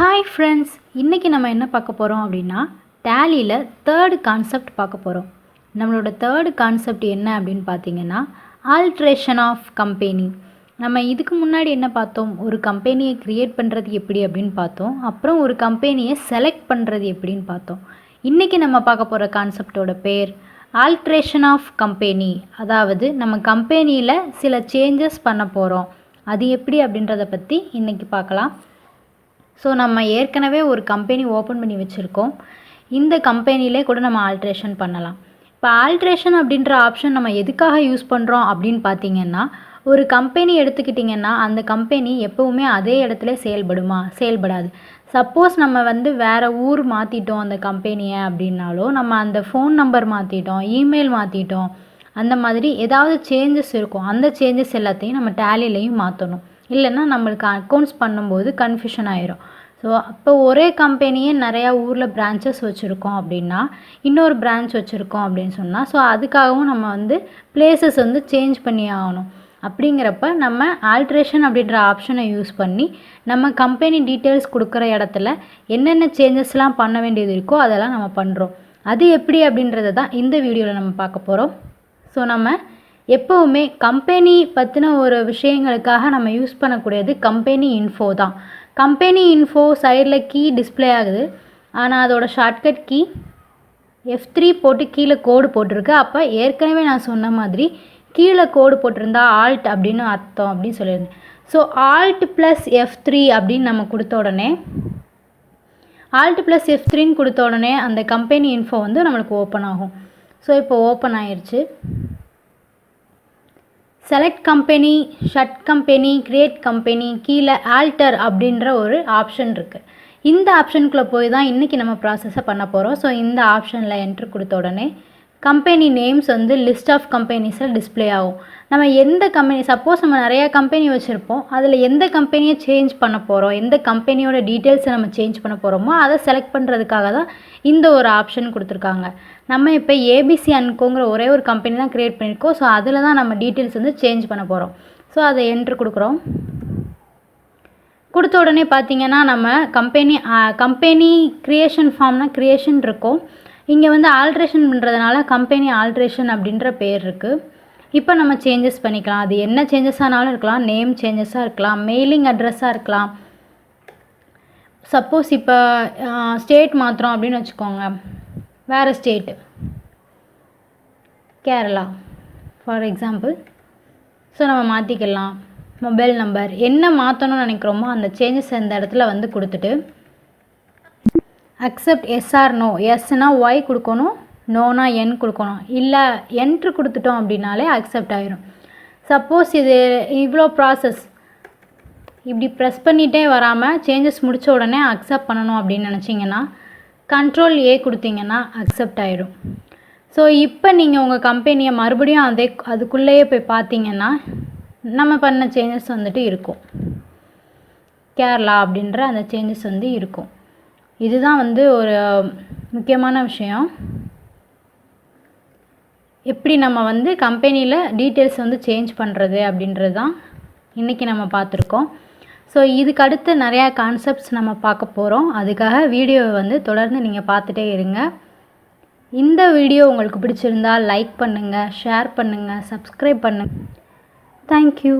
Hi friends, இன்றைக்கி நம்ம என்ன பார்க்க போகிறோம் அப்படின்னா டேலியில் தேர்டு கான்செப்ட் பார்க்க போகிறோம். நம்மளோட தேர்டு கான்செப்ட் என்ன அப்படின்னு பார்த்தீங்கன்னா ஆல்ட்ரேஷன் ஆஃப் கம்பெனி. நம்ம இதுக்கு முன்னாடி என்ன பார்த்தோம், ஒரு கம்பெனியை க்ரியேட் பண்ணுறது எப்படி அப்படின்னு பார்த்தோம். அப்புறம் ஒரு கம்பெனியை செலக்ட் பண்ணுறது எப்படின்னு பார்த்தோம். இன்றைக்கி நம்ம பார்க்க போகிற கான்செப்டோட பேர் ஆல்ட்ரேஷன் ஆஃப் கம்பெனி. அதாவது நம்ம கம்பெனியில் சில சேஞ்சஸ் பண்ண போகிறோம். அது எப்படி அப்படின்றத பற்றி இன்றைக்கி பார்க்கலாம். ஸோ நம்ம ஏற்கனவே ஒரு கம்பெனி ஓப்பன் பண்ணி வச்சுருக்கோம். இந்த கம்பெனிலே கூட நம்ம ஆல்ட்ரேஷன் பண்ணலாம். இப்போ ஆல்ட்ரேஷன் அப்படின்ற ஆப்ஷன் நம்ம எதுக்காக யூஸ் பண்ணுறோம் அப்படின்னு பார்த்தீங்கன்னா, ஒரு கம்பெனி எடுத்துக்கிட்டிங்கன்னா அந்த கம்பெனி எப்போவுமே அதே இடத்துல செயல்படாது. சப்போஸ் நம்ம வேறு ஊர் மாற்றிட்டோம் அந்த கம்பெனியை அப்படின்னாலோ, நம்ம அந்த ஃபோன் நம்பர் மாற்றிட்டோம், இமெயில் மாற்றிட்டோம், அந்த மாதிரி ஏதாவது சேஞ்சஸ் இருக்கும். அந்த சேஞ்சஸ் எல்லாத்தையும் நம்ம டேலிலையும் மாற்றணும். இல்லைன்னா நம்மளுக்கு அக்கௌண்ட்ஸ் பண்ணும்போது கன்ஃபியூஷன் ஆயிரும். ஸோ அப்போ ஒரே கம்பெனியே நிறையா ஊரில் பிரான்ச்சஸ் வச்சுருக்கோம் அப்படின்னா, இன்னொரு பிரான்ச் வச்சுருக்கோம் அப்படின்னு சொன்னால், ஸோ அதுக்காகவும் நம்ம பிளேசஸ் சேஞ்ச் பண்ணி ஆகணும். அப்படிங்கிறப்ப நம்ம ஆல்ட்ரேஷன் அப்படின்ற ஆப்ஷனை யூஸ் பண்ணி நம்ம கம்பெனி டீட்டெயில்ஸ் கொடுக்குற இடத்துல என்னென்ன சேஞ்சஸ்லாம் பண்ண வேண்டியது இருக்கோ அதெல்லாம் நம்ம பண்ணுறோம். அது எப்படி அப்படின்றத தான் இந்த வீடியோவில் நம்ம பார்க்க போகிறோம். ஸோ நம்ம எப்போவுமே கம்பெனி பற்றின ஒரு விஷயங்களுக்காக நம்ம யூஸ் பண்ணக்கூடியது கம்பெனி இன்ஃபோ தான். கம்பெனி இன்ஃபோ சைடில் கீ டிஸ்பிளே ஆகுது. ஆனால் அதோட ஷார்ட்கட் கீ F3 போட்டு கீழே கோடு போட்டிருக்கு. அப்போ ஏற்கனவே நான் சொன்ன மாதிரி கீழே கோடு போட்டிருந்தா ஆல்ட் அப்படின்னு அர்த்தம் அப்படின்னு சொல்லியிருந்தேன். ஸோ ஆல்ட் ப்ளஸ் F3 அப்படின்னு நம்ம கொடுத்த உடனே ஆல்ட் ப்ளஸ் F3ன்னு கொடுத்த உடனே அந்த கம்பெனி இன்ஃபோ நம்மளுக்கு ஓப்பன் ஆகும். ஸோ இப்போ ஓப்பன் ஆயிடுச்சு. Select company, shut company, create company, கீழே ஆல்டர் அப்படின்ற ஒரு ஆப்ஷன் இருக்குது. இந்த ஆப்ஷனுக்குள்ளே போய் தான் இன்றைக்கி நம்ம ப்ராசஸை பண்ண போகிறோம். ஸோ இந்த ஆப்ஷனில் என்ட்ரு கொடுத்த உடனே கம்பெனி நேம்ஸ் லிஸ்ட் ஆஃப் கம்பெனிஸில் டிஸ்பிளே ஆகும். நம்ம எந்த கம்பெனி, சப்போஸ் நம்ம நிறையா கம்பெனி வச்சுருப்போம், அதில் எந்த கம்பெனியை சேஞ்ச் பண்ண போகிறோம், எந்த கம்பெனியோட டீட்டெயில்ஸை நம்ம சேஞ்ச் பண்ண போகிறோமோ அதை செலக்ட் பண்ணுறதுக்காக தான் இந்த ஒரு ஆப்ஷன் கொடுத்துருக்காங்க. நம்ம இப்போ ஏபிசி அன்கோங்கிற ஒரே ஒரு கம்பெனி தான் க்ரியேட் பண்ணியிருக்கோம். ஸோ அதில் தான் நம்ம டீட்டெயில்ஸ் சேஞ்ச் பண்ண போகிறோம். ஸோ அதை என்ட்ரு கொடுக்குறோம். கொடுத்த உடனே பார்த்திங்கன்னா நம்ம கம்பெனி க்ரியேஷன் ஃபார்ம்னால் க்ரியேஷன் இருக்கும். இங்கே ஆல்ட்ரேஷன் பண்ணுறதுனால கம்பெனி ஆல்ட்ரேஷன் அப்படின்ற பேர் இருக்குது. இப்போ நம்ம சேஞ்சஸ் பண்ணிக்கலாம். அது என்ன சேஞ்சஸ் ஆனாலும் இருக்கலாம். நேம் சேஞ்சஸாக இருக்கலாம், மெயிலிங் அட்ரஸாக இருக்கலாம். சப்போஸ் இப்போ ஸ்டேட் மாற்றுறோம் அப்படின்னு வச்சுக்கோங்க, வேறு state, Kerala for example. So நம்ம மாற்றிக்கலாம். மொபைல் நம்பர் என்ன மாற்றணும்னு நினைக்கிறோமோ அந்த சேஞ்சஸ் இந்த இடத்துல கொடுத்துட்டு அக்செப்ட் எஸ் ஆர் நோ. எஸ்னா ஒய் கொடுக்கணும், நோனா என் கொடுக்கணும். இல்லை என்ட்ரு கொடுத்துட்டோம் அப்படின்னாலே அக்செப்ட் ஆயிரும். சப்போஸ் இது இவ்வளோ ப்ராசஸ் இப்படி ப்ரெஸ் பண்ணிகிட்டே வராமல் சேஞ்சஸ் முடித்த உடனே அக்செப்ட் பண்ணணும் அப்படின்னு நினச்சிங்கன்னா Ctrl A கொடுத்தீங்கன்னா அக்செப்ட் ஆயிடும். ஸோ இப்போ நீங்கள் உங்கள் கம்பெனியை மறுபடியும் அதுக்குள்ளேயே போய் பார்த்தீங்கன்னா நம்ம பண்ண சேஞ்சஸ் இருக்கும். கேரளா அப்படின்ற அந்த சேஞ்சஸ் இருக்கும். இதுதான் ஒரு முக்கியமான விஷயம். எப்படி நம்ம கம்பெனியில் டீட்டெயில்ஸ் சேஞ்ச் பண்ணுறது அப்படின்றது தான் இன்றைக்கி நம்ம பார்த்துருக்கோம். ஸோ இதுக்கு அடுத்து நிறையா கான்செப்ட்ஸ் நம்ம பார்க்க போகிறோம். அதுக்காக வீடியோவை தொடர்ந்து நீங்கள் பார்த்துட்டே இருங்க. இந்த வீடியோ உங்களுக்கு பிடிச்சிருந்தால் லைக் பண்ணுங்கள், ஷேர் பண்ணுங்கள், சப்ஸ்கிரைப் பண்ணுங்கள். தேங்க்யூ.